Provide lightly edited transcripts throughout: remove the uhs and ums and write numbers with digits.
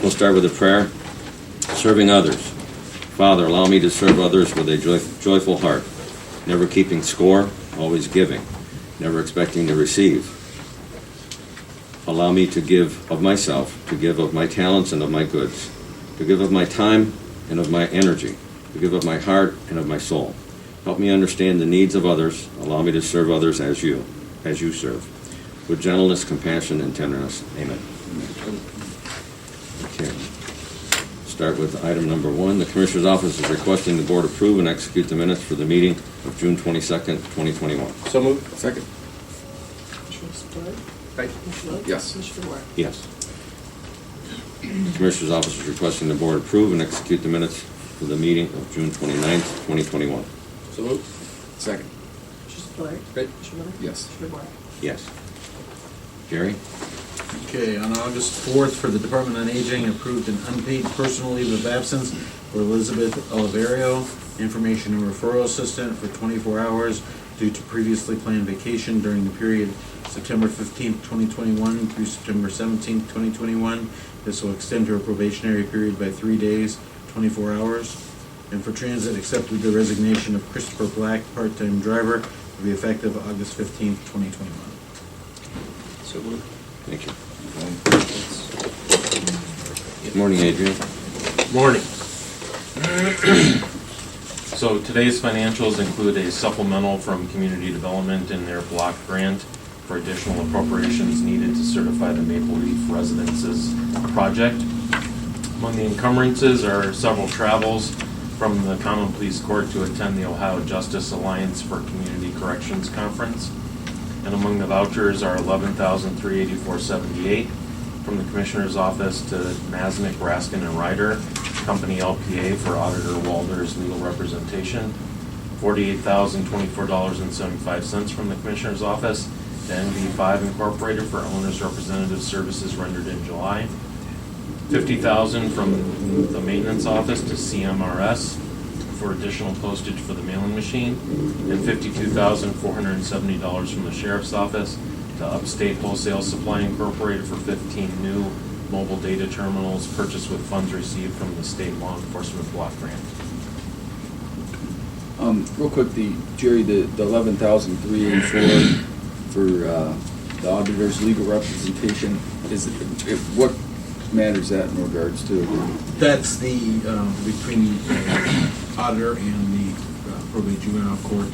We'll start with a prayer. Serving others. Father, allow me to serve others with a joyful heart, never keeping score, always giving, never expecting to receive. Allow me to give of myself, to give of my talents and of my goods, to give of my time and of my energy, to give of my heart and of my soul. Help me understand the needs of others. Allow me to serve others as you serve, with gentleness, compassion, and tenderness. Amen. Okay. Start with item number 1. The Commissioner's Office is requesting the Board approve and execute the minutes for the meeting of June 22nd, 2021. So moved. Second. Commissioner Spillier. Aye. Commissioner Wood. Yes. Commissioner Ward. Yes. The Commissioner's Office is requesting the Board approve and execute the minutes for the meeting of June 29th, 2021. So moved. Second. Commissioner Spillier. Aye. Commissioner Wood. Yes. Commissioner Ward. Yes. Gary? Okay, on August 4th, for the Department on Aging, approved an unpaid personal leave of absence for Elizabeth Oliverio, information and referral assistant for 24 hours due to previously planned vacation during the period September 15th, 2021 through September 17th, 2021. This will extend her probationary period by 3 days, 24 hours. And for transit, accepted the resignation of Christopher Black, part-time driver, to be effective August 15th, 2021. So moved. Thank you. Good morning, Adrian. Morning. So today's financials include a supplemental from Community Development in their block grant for additional appropriations needed to certify the Maple Leaf Residences project. Among the encumbrances are several travels from the Common Police Court to attend the Ohio Justice Alliance for Community Corrections Conference. And among the vouchers are $11,384.78 from the Commissioner's Office to Masnick, Raskin & Ryder, Company LPA for Auditor Walder's legal representation, $48,024.75 from the Commissioner's Office to NV5 Incorporated for Owner's Representative Services rendered in July, $50,000 from the Maintenance Office to CMRS for additional postage for the mailing machine, and $52,470 from the Sheriff's Office to Upstate Wholesale Supply Incorporated for 15 new mobile data terminals purchased with funds received from the State Law Enforcement Block Grant. Real quick, Jerry, the 11,384 for the auditor's legal representation, what matters that in regards to? That's the, between the auditor and the probate juvenile court.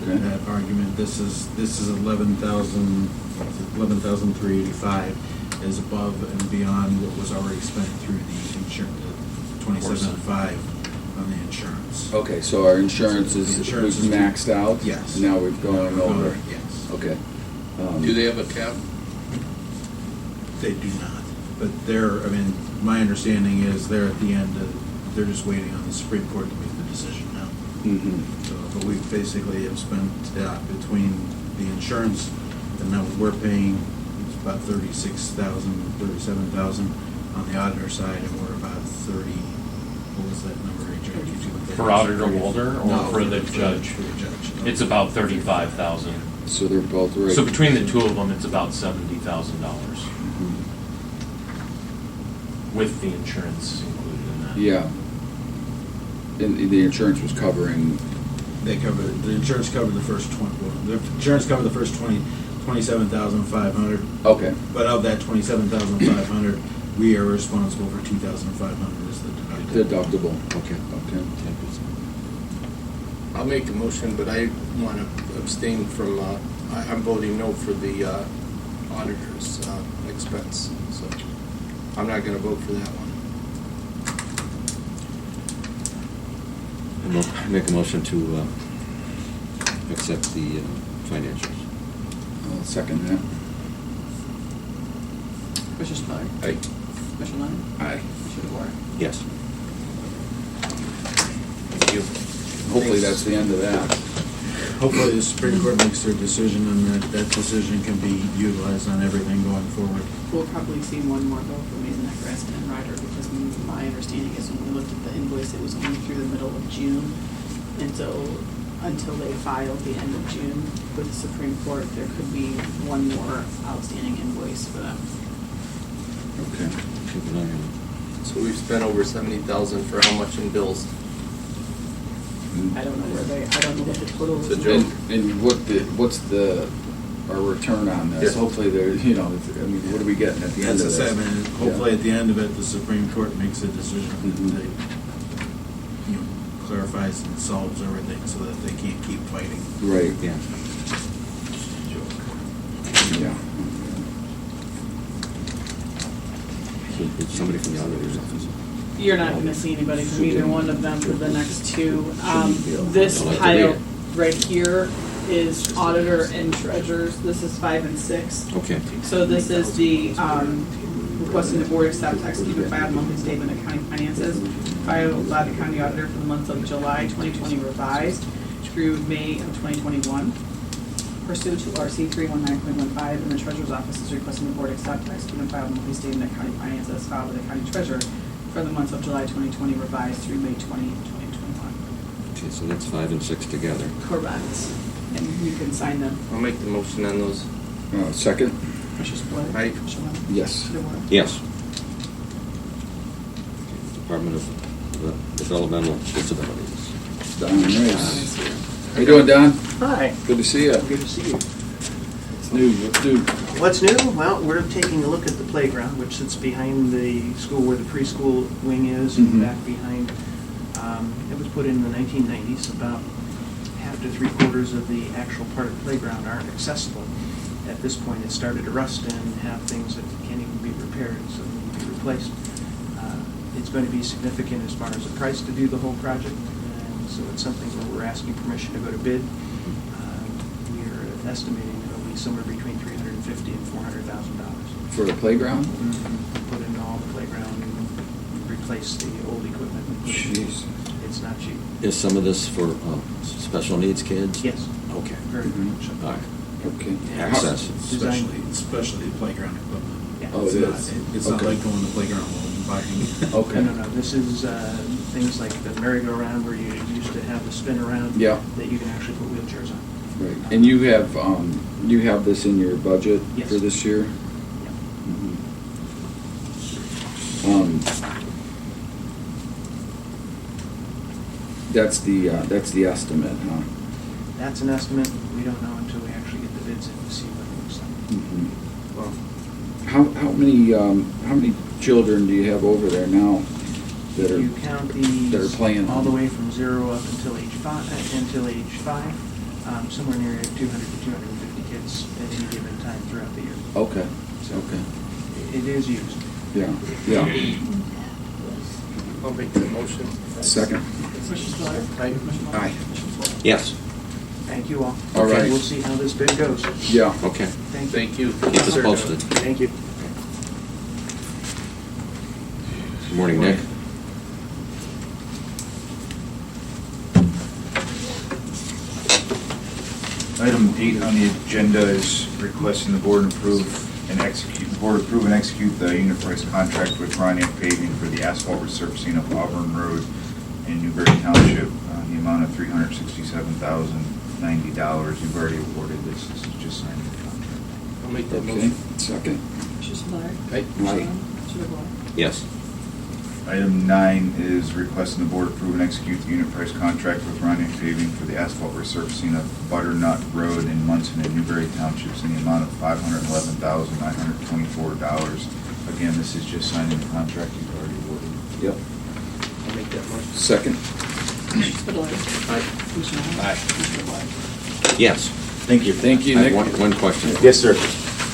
Okay. That argument, this is 11,385 is above and beyond what was already spent through the insurance, 27.5 on the insurance. Okay, so our insurance The is insurance was is- maxed out? Yes. Now we've gone over? Yes. Okay. Do they have a cap? They do not, but my understanding is they're at the end, they're just waiting on the Supreme Court to make the decision now. Mm-hmm. So, but we basically have spent, between the insurance and now we're paying, it's about 37,000 on the auditor side, and we're about 30, what was that number, Adrian? Did you look at For it? Auditor Walder or No, for the judge? For the judge. It's about $35,000. So they're both right. So between the two of them, it's about $70,000 Mhm. with the insurance included in that. Yeah. And the insurance was covering, The insurance covered the first 27,500. okay, But of that 27,500, we are responsible for 2,500 as the deductible. deductible. Okay. Okay. 10%. I'll make the motion, but I want to abstain from, I'm voting no for the auditor's expense. So I'm not going to vote for that one. Make a motion to accept the financials. I'll second that. Commissioner Spillier. Aye. Commissioner Lennon. Aye. Commissioner Ward. Yes. Thank you. Hopefully that's the end of that. Hopefully the Supreme Court makes their decision and that decision can be utilized on everything going forward. We'll probably see one more bill for Masonic, Raskin and Ryder, because my understanding is when we looked at the invoice, it was only through the middle of June. And so until they filed the end of June with the Supreme Court, there could be one more outstanding invoice for them. Okay. Keep an eye on it. So we've spent over 70,000 for how much in bills? I don't know what the total It's a is. joke. And what's our return on this? Yeah. Hopefully there, what are we getting at the end As of I this? said, man, hopefully at the end of it, the Supreme Court makes a decision Mhm. that, clarifies and solves everything so that they can't keep fighting. Right, Yeah. yeah. So it's somebody from the auditor's office. You're not gonna see anybody from either one of them for the next two. This I'd like to read pile it. right here is auditor and treasurers. This is 5 and 6. Okay. So this is the, requesting the board accept, execute, and file monthly statement of county finances filed by the county auditor for the months of July 2020 revised through May of 2021. Pursuant to RC 319.15, and the treasurer's office is requesting the board accept, execute, and file monthly statement of county finances filed by the county treasurer for the months of July 2020 revised through May 2021. Okay, so that's 5 and 6 together. Correct. And you can sign them. I'll make the motion on those. Second? Commissioner Spillier? Aye. Commissioner Lennon? Yes. Commissioner Warren? Yes. Department of Developmental Disabilities. Don Rice. How you doing, Don? Hi, Good to see you. good to see you. It's new, what's new? What's new? Well, we're taking a look at the playground, which sits behind the school where the preschool wing is Mhm. and back behind. It was put in the 1990s. About half to 3/4 of the actual part of the playground aren't accessible. At this point, it's started to rust and have things that can't even be repaired, so they need to be replaced. It's going to be significant as far as the price to do the whole project, and so it's something where we're asking permission to go to bid. We're estimating it'll be somewhere between $350,000 and $400,000. For the playground? Put in all the playground and replace the old equipment. and put it in. Jeez. It's not cheap. Is some of this for special needs kids? Yes, Okay. very Mhm. much so. All right. Okay. Access. Especially playground equipment. Yeah. Oh, it It's not- is? It's not Okay. like going to the playground and buying. Okay. No. This is things like the merry-go-round where you used to have the spin around. Yeah. That you can actually put wheelchairs on. Right, and you have this in your budget Yes. for this year? Yeah. Mhm. That's the estimate, huh? That's an estimate. We don't know until we actually get the bids in to see what it looks like. Mhm. Well, How many children do you have over there now that If you are, count that are these playing? all the way from 0 up until age 5, somewhere near 200 to 250 kids at any given time throughout the year. Okay, So okay, it is used. yeah, yeah. I'll make the motion. Second? Commissioner Spillier? Aye. Commissioner Aye. Warren? Commissioner Spillier? Yes. Thank you all. All right. We'll see how this bid goes. Yeah. Okay. Thank you. Keep us posted. Thank you. Good morning, Nick. Item 8 on the agenda is requesting the board approve and execute the unit price contract with Roniak Paving for the asphalt resurfacing of Auburn Road in Newberry Township in the amount of $367,090. You've already awarded this. This is just signing the contract. I'll make that Okay, motion. second? Commissioner Spillier? Aye. Commissioner Warren? Commissioner Warren? Yes. Item 9 is requesting the board approve and execute the unit price contract with Roniak Paving for the asphalt resurfacing of Butternut Road in Munson and Newberry Townships in the amount of $511,924. Again, this is just signing the contract you've already awarded. Yep. I'll make that motion. Second? Commissioner Spillier? Aye. Commissioner Warren? Aye. Commissioner Warren? Yes. Thank you. Thank you, I have Nick. one question. Yes, sir.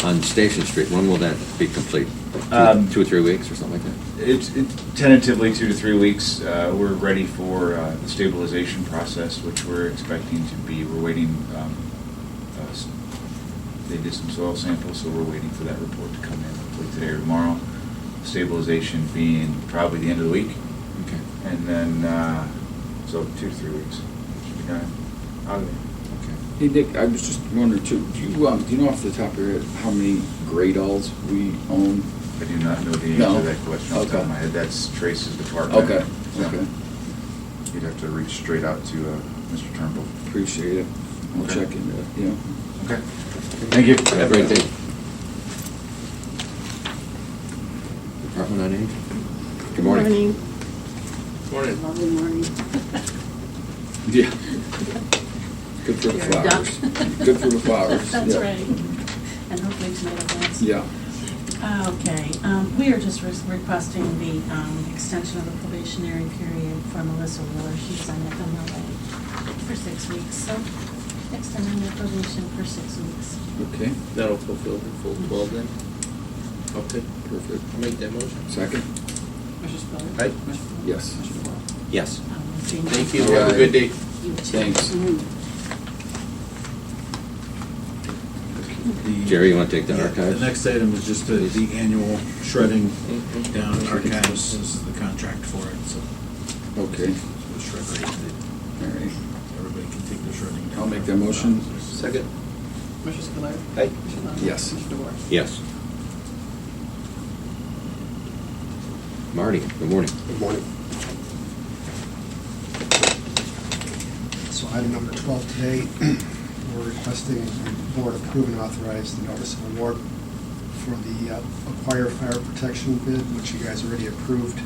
On Station Street, when will that be complete? 2 or 3 weeks or something like that? It's tentatively 2 to 3 weeks. We're ready for the stabilization process, which we're expecting to be, we're waiting, they did some soil samples, so we're waiting for that report to come in hopefully today or tomorrow. Stabilization being probably the end of the week, Okay. and then, so 2 to 3 weeks. Should be done. Okay. Hey, Nick, I was just wondering too, do you know off the top of your head how many Gradalls we own? I do not know the No. answer to that question off the top of Okay. my head. That's Trace's department. Okay, So okay. You'd have to reach straight out to Mr. Turnbull. Appreciate it. I'll Okay. check into it, yeah. Okay. Thank you. Have a great day. Department on Aging? Good morning. Morning. Lovely morning. Yeah. Good for the You're flowers. done. Good for the flowers. That's yeah. right. And hopefully tomato plants. Yeah. Okay, we are just requesting the extension of the probationary period for Melissa Wheeler. She's on FMLA for 6 weeks, so extending the probation for 6 weeks. Okay. That'll fulfill the full 12 then? Okay, Perfect. I'll make that motion. Second? Commissioner Spiller? Aye. Commissioner Wood? Yes. Commissioner DeWort? Yes. Jane- Thank you, All have a right. good day. You too. Thanks. The- Jerry, you want to take the Yeah, archives? The next item is just the annual shredding Mhm. down at archives. This is the contract for it, so. Okay. The shredder, All right. everybody can take their shredding down. I'll make that motion. Second. Commissioner Spiller? Aye. Commissioner Lund? Yes. Commissioner DeWort? Yes. Marty, good morning. Good morning. So item number 12 today, we're requesting the board approve and authorize the notice of award for the Acquire Fire Protection bid, which you guys already approved,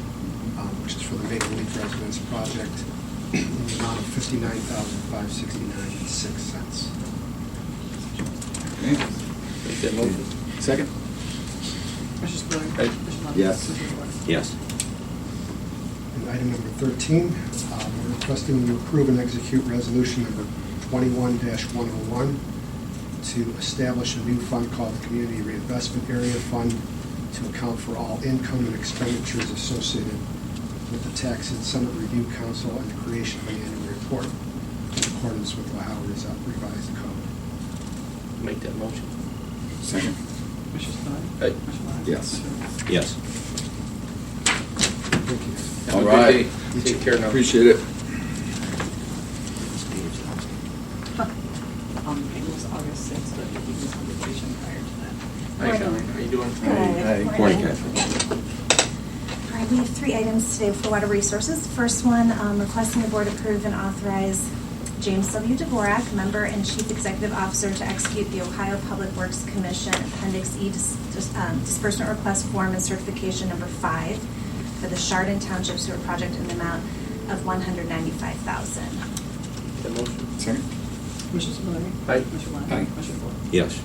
which is for the Maple Leaf Residence Project, in the amount of $59,569.06. Okay. Make that motion. Second? Commissioner Spiller? Aye. Commissioner Lund? Yes. Commissioner DeWort? Yes. And item number 13, we're requesting you approve and execute resolution number 21-101 to establish a new fund called the Community Reinvestment Area Fund to account for all income and expenditures associated with the Tax Incentive Review Council and the creation of an annual report in accordance with Ohio Revised Code. Make that motion. Second? Commissioner Spiller? Aye. Commissioner Lund? Yes. Commissioner DeWort? Yes. Thank you. Have All a right. good day. Take care now. Appreciate it. It was August 6th, but he was on vacation prior to that. Hi, Kelly. How you doing? Hey. Morning, Catherine. All right, we have 3 items today for Water Resources. First one, requesting the board approve and authorize James W. Dvorak, Member and Chief Executive Officer, to execute the Ohio Public Works Commission Appendix E disbursement request form and certification number 5 for the Chardon Township Sewer Project in the amount of $195,000. That motion. Second? Commissioner Spiller? Aye. Commissioner Lund? Aye. Commissioner DeWort? Yes.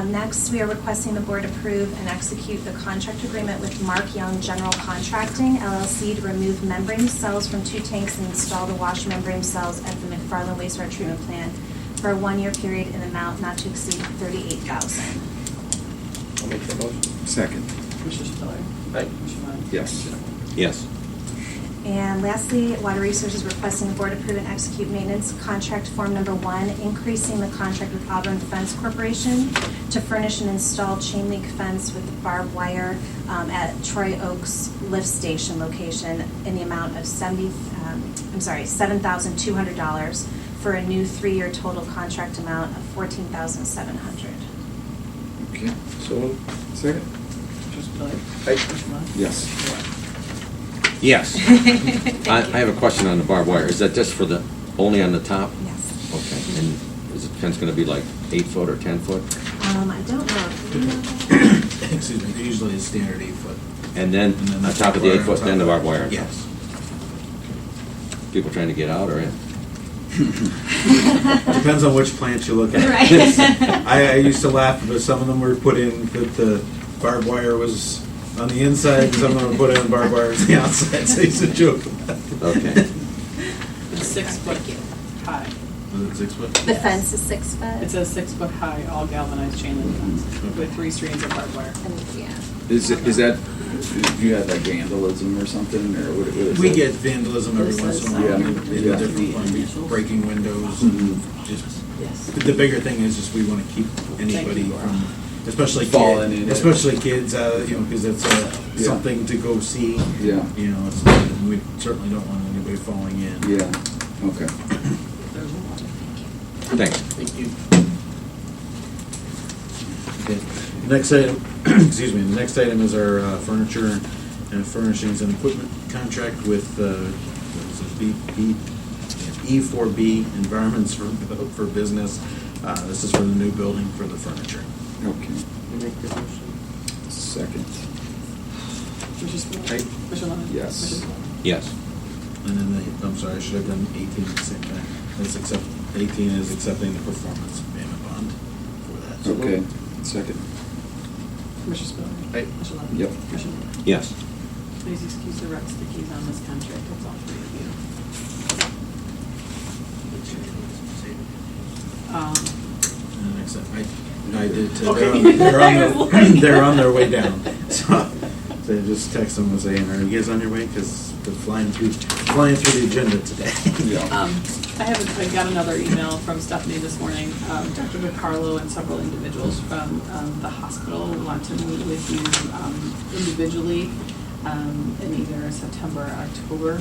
Next, we are requesting the board approve and execute the contract agreement with Mark Young General Contracting, LLC, to remove membrane cells from 2 tanks and install the wash membrane cells at the McFarland Wastewater Treatment Plant for a 1-year period in an amount not to exceed $38,000. I'll make that motion. Second? Commissioner Spiller? Aye. Commissioner Lund? Yes. Commissioner DeWort? Yes. And lastly, Water Resources requesting the board approve and execute maintenance contract form number 1, increasing the contract with Auburn Fence Corporation to furnish and install chain link fence with barbed wire at Troy Oaks Lift Station location in the amount of $7,200 for a new 3-year total contract amount of $14,700. Okay. So moved. Second? Commissioner Spiller? Aye. Commissioner Lund? Yes. Yes. I have a question on the barbed wire. Is that just for the, only on the top? Yes. Okay. And is the fence going to be like 8 foot or 10 foot? I don't know. Excuse me, usually it's standard 8 foot. And then And then on top of the 8 foot, on then the top. barbed wire? on top? Yes. People trying to get out or in? Depends on which plant you look at. Right. I used to laugh, but some of them were put in that the barbed wire was on the inside, some of them were put in barbed wire on the outside, so it's a joke. Okay. It's 6 foot high. Was it 6 foot? The fence is 6 foot. It's a 6 foot high, all galvanized chain link fence with 3 strings of barbed wire. Yeah. Is that, you had like vandalism or something, or what is We it? get vandalism every once in a while. Yeah. They do different ones, breaking windows and just, Yes. the bigger thing is just we want to keep anybody from, especially Falling kids, in it. especially kids, because it's Yeah. something to go see. Yeah. We certainly don't want anybody falling in. Yeah, okay. Thanks. Thank you. Okay. Next item, excuse me, the next item is our furniture and furnishings and equipment contract with, what is it, E4B Environments for Business. This is for the new building for the furniture. Okay. You make that motion. Second. Commissioner Spillier. Aye. Commissioner Lennon. Yes. Commissioner Spillier. Yes. And then I'm sorry, I should have done 18 at the same time. Let's accept, 18 is accepting the performance payment bond for that. So Okay, second. Commissioner Spillier. Aye. Commissioner Lennon. Yep. Commissioner Spillier. Yes. Please excuse the Rex Dickies on this contract, it's all three of you. And accept, I did, Okay. they're on their way down. So they just text them and saying, are you guys on your way? Because they're flying through the agenda today. Yeah. I got another email from Stephanie this morning. Dr. DiCarlo and several individuals from the hospital want to meet with you individually in either September or October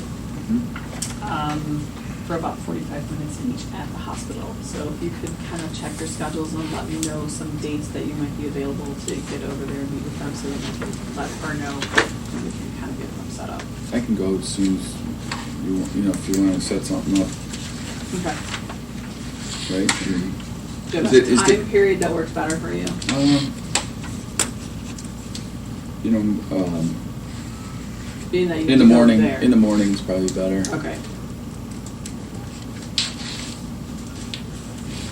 for about 45 minutes each at the hospital. So if you could kind of check your schedules and let me know some dates that you might be available to get over there and meet with them so that we can let her know and we can kind of get them set up. I can go as soon as if you want to set something up, Okay. right? Do you have Is a it- time period that works better for you? Being that you In the go morning, there. in the morning's probably better. Okay.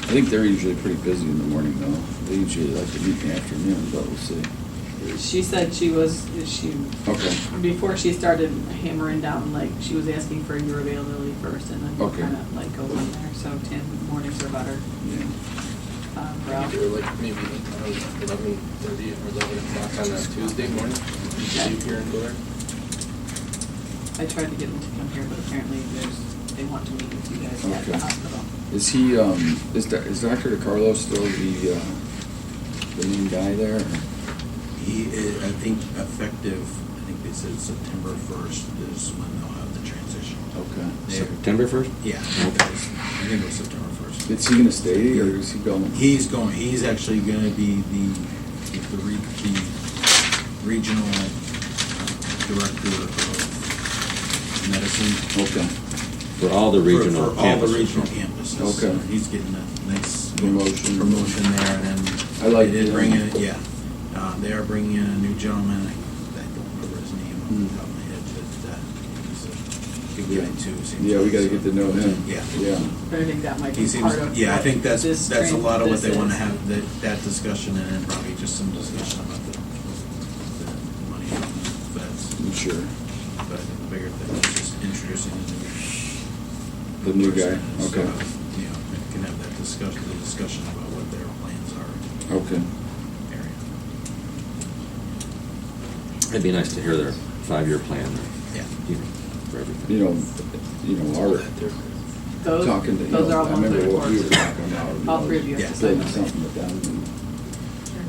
I think they're usually pretty busy in the morning though. They usually like to meet in the afternoon, but we'll see. She said she Okay. before she started hammering down, like, she was asking for your availability first and then we'll Okay. kind of like go from there. So 10 mornings are better. Yeah. Ralph? Either like maybe 11:30 or 11 o'clock on a Tuesday morning. You can leave here and go there. I tried to get them to come here, but apparently they want to meet with you guys at the Okay. hospital. Is he, is Dr. DiCarlo still the main guy there? or- He is, I think effective, I think they said September 1st is when they'll have the transition. Okay. September 1st? Yeah, I think it was September 1st. Is he gonna stay or is he going? He's going, he's actually gonna be the regional director of medicine. Okay. For all the regional For all the campuses. regional campuses. Okay. He's getting a nice Promotion. there, and then I like they did him. bring in, yeah. They are bringing in a new gentleman, I don't remember his name off the top of my head, but he's a good guy too. seems Yeah, we like, gotta so- get to know him. Yeah. Yeah. But I think that might He be seems, part of. yeah, I think what this that's a lot of what this they want to is. have, that discussion, and then probably just some discussion about the money from the feds. Sure. But I think the bigger thing is just introducing The new guy, person, so, okay. we can have that discussion about what their plans are. Okay. Area. It'd be nice to hear their 5-year plan, Yeah. for everything. Our Those, talking to, those are all I monthly remember what we were reports. talking about. All three of you have Yeah. to sign Building them. something with them.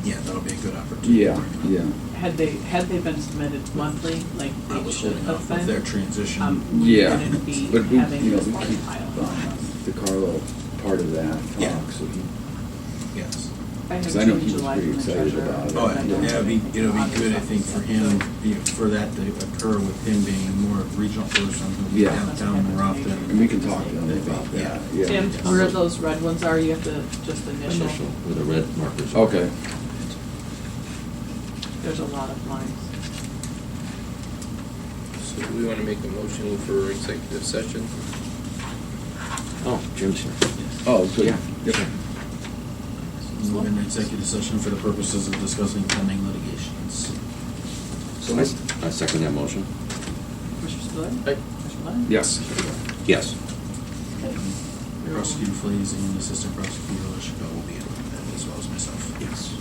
Yeah, that'll be a good opportunity. Yeah, yeah. Had they been submitted monthly, like I they was should holding have off with been? their transition. We Yeah, wouldn't be but we, having this we part keep pile. the Carlo part of that Yeah. talk, so he, Yes. I have 'cause I know June, he was July pretty from the excited treasurer. about it. Oh, and then yeah, it'll be August good, I think, for him, for that to occur with him being a more regional person who'll be Yeah. downtown more often. And we can talk to him about that, yeah. Tim, where those red ones are, you have to just initial. Initial, where the red markers are. Okay. There's a lot of lines. So do we want to make a motion for executive session? Oh, Jim's here. Oh, good. Yeah. Yep. Move into executive session for the purposes of discussing pending litigations. So, I second that motion. Commissioner Spillier? Aye. Commissioner Lennon? yes. Yes. Prosecutor Fleas and Assistant Prosecutor Leschko will be in that, as well as myself. Yes.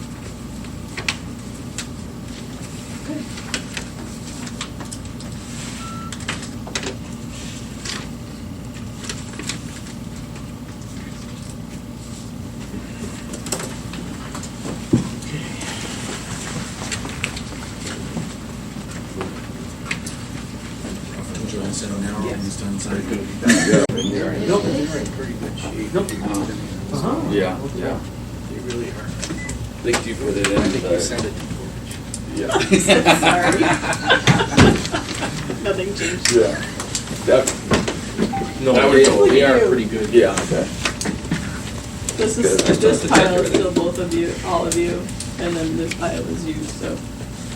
Enjoy and sit down Yes. he's done inside. Nope, you're in pretty good shape. Yeah, yeah. You really are. Think you put it in. I think you sent it to George. Yeah. Sorry. Nothing changed. Yeah. That, No, That we was- we are you. pretty good. yeah, okay. This Good. is, I still this have to check pile is everything. still both of you, all of you, and then this pile is you, so.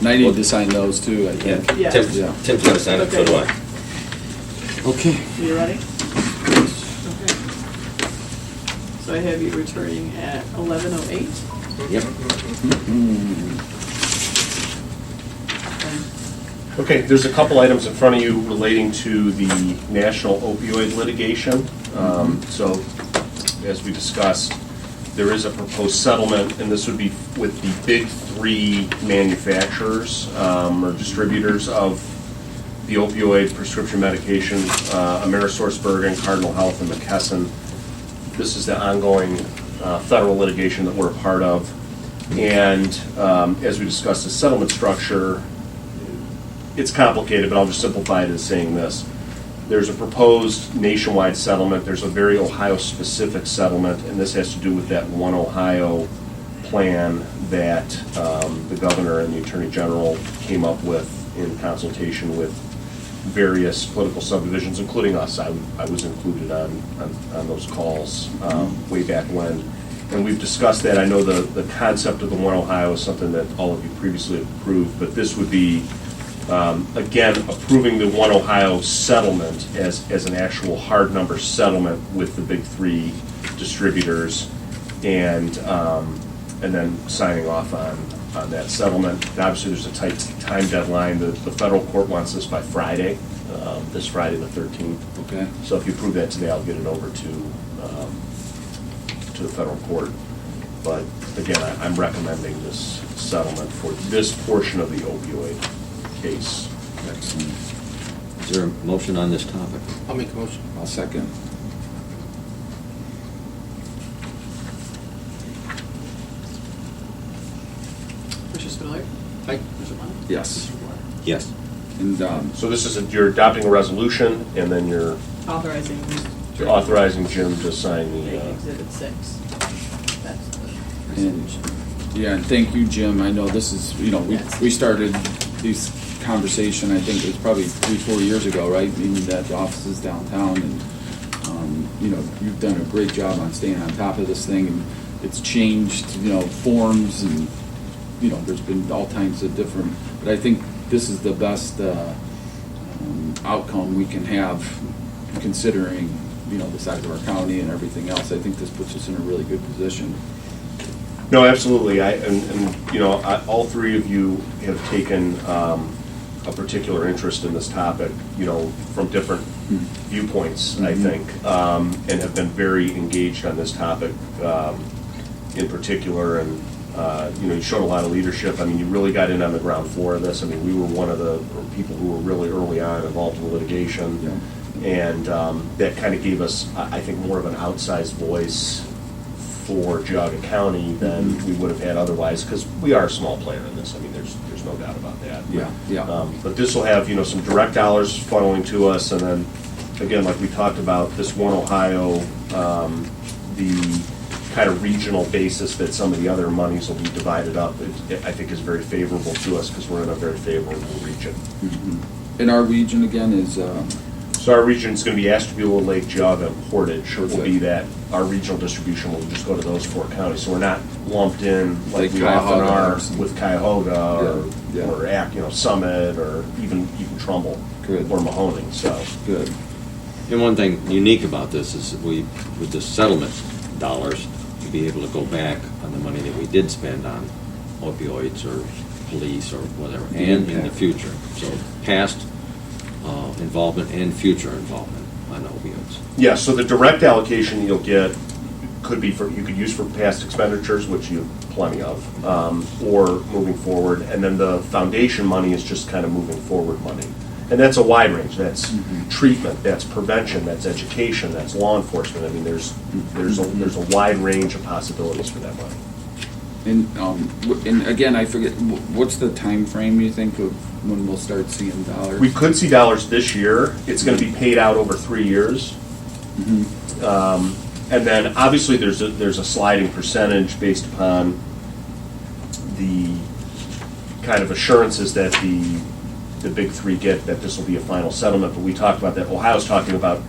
And I need to sign those too, I Yeah, think. Yeah. Tim's got to sign it, so do I. Okay. You ready? Okay. So I have you returning at 11:08. Yep. Okay, there's a couple items in front of you relating to the national opioid litigation. So, as we discussed, there is a proposed settlement, and this would be with the big three manufacturers or distributors of the opioid prescription medications, AmerisourceBergen, Cardinal Health, and McKesson. This is the ongoing federal litigation that we're a part of. And as we discussed, the settlement structure, it's complicated, but I'll just simplify it as saying this. There's a proposed nationwide settlement. There's a very Ohio-specific settlement, and this has to do with that One Ohio plan that the governor and the attorney general came up with in consultation with various political subdivisions, including us. I was included on those calls way back when. And we've discussed that. I know the concept of the One Ohio is something that all of you previously approved, but this would be again, approving the One Ohio settlement as an actual hard number settlement with the big three distributors, and then signing off on that settlement. And obviously, there's a tight time deadline. The federal court wants this by Friday, this Friday the 13th. Okay. So if you approve that today, I'll get it over to the federal court. But again, I'm recommending this settlement for this portion of the opioid case. Excellent. Is there a motion on this topic? I'll make a motion. I'll second. Mr. Spiller? Aye. Mr. Lund? Yes. Mr. Moore? Yes. And, So this is, you're adopting a resolution, and then you're Authorizing. authorizing Jim to sign the, Exhibit 6. That's the and, resolution. yeah, and thank you, Jim. I know this is, we started these conversation, I think it was probably 3-4 years ago, right? Meaning that the office is downtown, and, you've done a great job on staying on top of this thing, and it's changed, forms, and, there's been all kinds of different, but I think this is the best outcome we can have, considering, the size of our county and everything else. I think this puts us in a really good position. no, absolutely. All three of you have taken a particular interest in this topic, from different viewpoints, I think, and have been very engaged on this topic in particular. And, you showed a lot of leadership. I mean, you really got in on the ground floor of this. I mean, we were one of the people who were really early on involved in the litigation. Yeah. And that kind of gave us, I think, more of an outsized voice for Geauga County than we would have had otherwise, because we are a small player in this. I mean, there's no doubt about that. Yeah. But this will have, some direct dollars funneling to us, and then, again, like we talked about, this One Ohio, the kind of regional basis that some of the other monies will be divided up, I think is very favorable to us, because we're in a very favorable region. In our region, again, is, So our region is going to be Ashtabula, Lake, Geauga, and Portage will Perfect. be that. Our regional distribution will just go to those 4 counties. So we're not lumped in like Like we often Cuyahoga are or something. with Cuyahoga Yeah, yeah. or Summit, or even Trumbull Good. or Mahoning. So good. And one thing unique about this is that we, with the settlement dollars, to be able to go back on the money that we did spend on opioids or police or whatever, and in the future. So past involvement and future involvement on opioids. yeah, so the direct allocation you'll get could be you could use for past expenditures, which you have plenty of, or moving forward. And then the foundation money is just kind of moving forward money. And that's a wide range. That's treatment, that's prevention, that's education, that's law enforcement. I mean, there's a wide range of possibilities for that money. And again, I forget, what's the time frame you think of when we'll start seeing dollars? We could see dollars this year. It's going to be paid out over 3 years. And then obviously there's a sliding percentage based upon the kind of assurances that the big three get that this will be a final settlement. But we talked about that. Ohio's talking about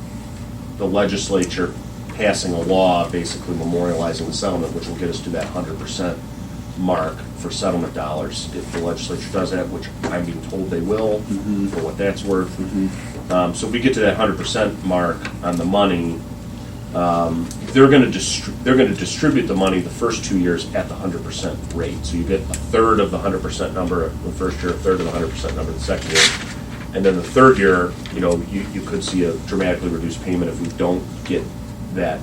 the legislature passing a law basically memorializing the settlement, which will get us to that 100% mark for settlement dollars. If the legislature does that, which I'm being told they will, for what that's worth. So if we get to that 100% mark on the money, they're going to distribute the money the first 2 years at the 100% rate. So you get a third of the 100% number the first year, a third of the 100% number the second year. And then the third year, you could see a dramatically reduced payment if we don't get that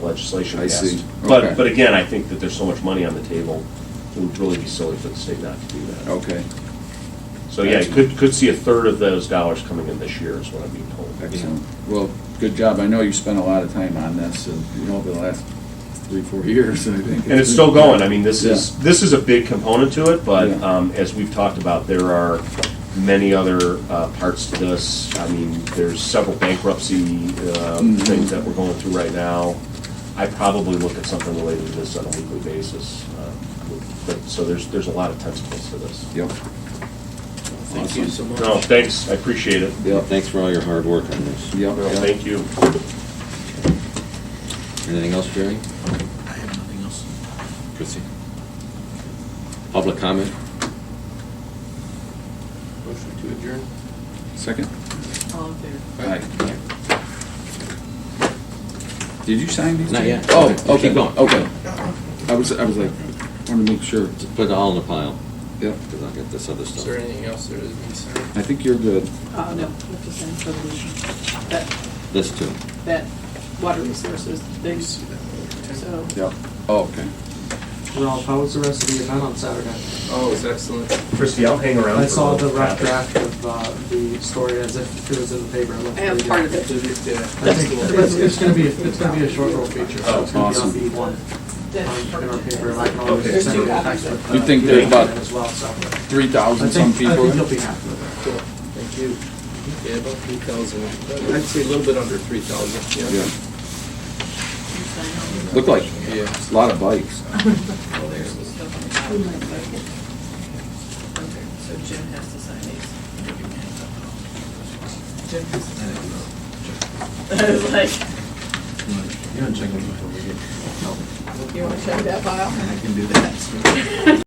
legislation I passed. see. Okay. But again, I think that there's so much money on the table, it would really be silly for the state not to do that. Okay. So yeah, you could see a third of those dollars coming in this year is what I'm being told. Excellent. Well, good job. I know you spent a lot of time on this, and over the last 3-4 years, I think. And it's still going. I mean, this Yeah. is a big component to it, but Yeah. as we've talked about, there are many other parts to this. I mean, there's several bankruptcy things that we're going through right now. I probably look at something related to this on a weekly basis. So there's a lot of tentacles to this. Yep. Thank you so much. No, thanks. I appreciate it. Yep. Thanks for all your hard work on this. Yep. No, Yep. thank you. Anything else, Jerry? I have nothing else. Chrissy? Public comment? Motion to adjourn? Second? All in favor? Aye. Did you sign these? Not two? yet. Oh, Okay. okay. Keep going. Okay. I was like, wanted to make sure. Just put it all in the pile, Yep. because I'll get this other Is stuff. there anything else there that needs to be signed? I think you're good. No, we have to sign for the, This too. that water resources thing, so. Yep. Oh, okay. Ralph, how was the rest of the event on Saturday? Oh, it's excellent. Christie, I'll hang around. I for saw a the little rough bit. draft of the story as if it was in the paper. It looked I have pretty part good. of it. Yeah. I think it's gonna be a short little feature, so it's gonna be Awesome. on the one in our paper, and I can always Okay. send you a text with. You think there's about as well, so. 3,000 some I people? think you'll be happy with it. Cool, thank you. Yeah, about 3,000. I'd say a little bit under 3,000, Yeah. yeah. Look like Yeah. a lot of bikes. We might like it. Okay, so Jim has to sign these. Jim has to sign it. I was like, You don't check them before we get. you wanna check that file? I can do that.